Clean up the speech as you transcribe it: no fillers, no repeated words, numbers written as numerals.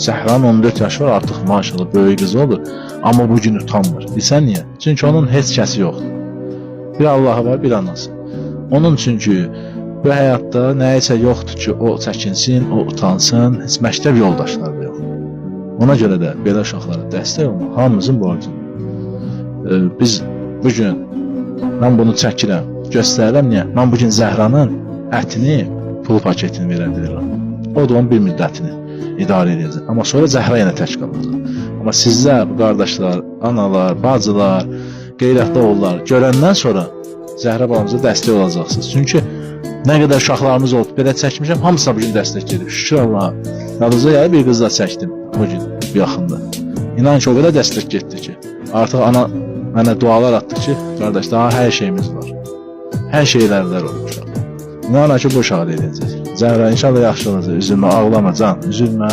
Zəhranın 14 yaşı var, artıq maşallah böyük qız oldu. Amma bu gün utanmır. Bilsən niyə? Çünki onun heç kəsi yoxdur. Bir Allahı var, bir anası. Onun çünki bu həyatda nəyisə yoxdur ki, o çəkinsin, o utansın, heç məktəb yoldaşları da yox. Ona görə də belə uşaqlara dəstək olmaq hamımızın borcudur. Biz bugün, mən bunu çəkirəm, göstərirəm niyə? Mən bugün Zəhranın ətini, pul paketini verə bilirəm. O da onun bir müddətini idarə edəcək. Amma sonra Zəhra yenə tək qalacaq. Amma sizlər, qardaşlar, analar, bacılar, qeyrətli oğullar görəndən sonra Zəhra balamıza dəstək olacaqsınız. Çünki nə qədər uşaqlarımız oldu, belə çəkmişəm, hamısına bugün dəstək gedir. Şükür Allaha. Yadınıza gəlir, bir qızla çəkdim bugün, yaxında. İnan ki, o qədər dəstək getdi ki, artıq ana mənə dualar atdı ki, qardaş, daha hər şeyimiz var. Hər şeylərlər olmuş. İnanın ki, bu uşağı edəcək. Zəhra, inşallah yaxşı olacaq, üzülmə, ağlama, can, üzülmə.